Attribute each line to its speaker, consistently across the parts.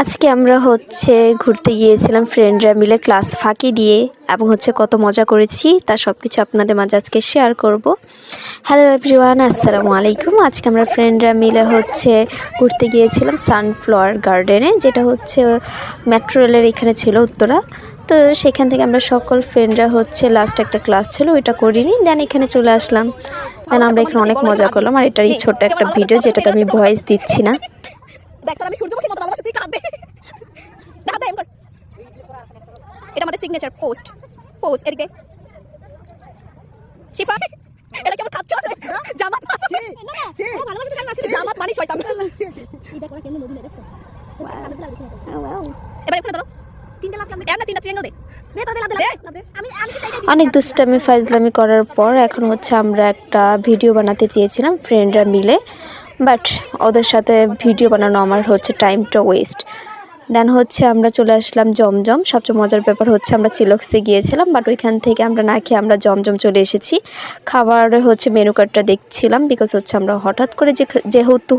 Speaker 1: আজকে আমরা ঘুরতে গিয়েছিলাম ফ্রেন্ডরা মিলে ক্লাস ফাঁকি দিয়ে এবং কত মজা করেছি তা সব কিছু আপনাদের মাঝে আজকে শেয়ার করব। হ্যালো এভরিওয়ান, আসসালামু আলাইকুম। আজকে আমরা ফ্রেন্ডরা মিলে ঘুরতে গিয়েছিলাম সানফ্লাওয়ার গার্ডেনে, যেটা মেট্রো রেলের এখানে ছিল উত্তরা। তো সেখান থেকে আমরা সকল ফ্রেন্ডরা লাস্ট একটা ক্লাস ছিল, ওইটা করিনি, দেন এখানে চলে আসলাম। দেন আমরা এখানে অনেক মজা করলাম। আর এটারই ছোট্ট একটা ভিডিও, যেটাতে আমি ভয়েস দিচ্ছি না।
Speaker 2: আমি সূর্যমুখী মতো ভালোবাসা তুই কাঁদবে। দেখা দে এমন। এটা আমাদের সিগনেচার পোস্ট এদিকে। শিফা এটা কেমন খাচ্ছ? জামাত জামাত মানে শয়তান। এটা করে কেমনে মদিনা দেখছ? এবার এখানে ধরো। তিনটা লাভ কেমনে? তিনটা ট্রায়াঙ্গেল দে।
Speaker 1: অনেক দুষ্টামি ফাইজলামি করার পর এখন আমরা একটা ভিডিও বানাতে চেয়েছিলাম ফ্রেন্ডরা মিলে, বাট ওদের সাথে ভিডিও বানানো আমার টাইমটা ওয়েস্ট। দেন আমরা চলে আসলাম জমজম। সবচেয়ে মজার ব্যাপার আমরা চিলক্সে গিয়েছিলাম, বাট ওইখান থেকে আমরা না খেয়ে আমরা জমজম চলে এসেছি। খাবারের মেনু কার্ডটা দেখছিলাম, বিকজ আমরা হঠাৎ করে যেহেতু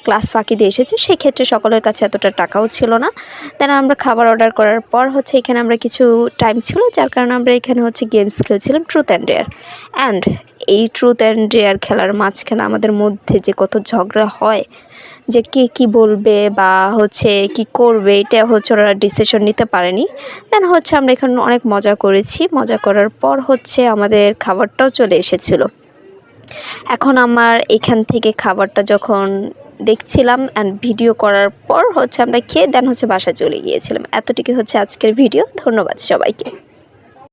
Speaker 1: ক্লাস ফাঁকি দিয়ে এসেছি, সেক্ষেত্রে সকলের কাছে এতটা টাকাও ছিল না। দেন আমরা খাবার অর্ডার করার পর এখানে আমরা কিছু টাইম ছিল, যার কারণে আমরা এখানে গেমস খেলছিলাম, ট্রুথ অ্যান্ড ডেয়ার। অ্যান্ড এই ট্রুথ অ্যান্ড ডেয়ার খেলার মাঝখানে আমাদের মধ্যে যে কত ঝগড়া হয়, যে কে কী বলবে বা কি করবে, এটা ওরা ডিসিশন নিতে পারেনি। দেন আমরা এখানে অনেক মজা করেছি। মজা করার পর আমাদের খাবারটাও চলে এসেছিলো। এখন আমার এখান থেকে খাবারটা যখন দেখছিলাম অ্যান্ড ভিডিও করার পর আমরা খেয়ে দেন বাসায় চলে গিয়েছিলাম। এতটুকু আজকের ভিডিও। ধন্যবাদ সবাইকে।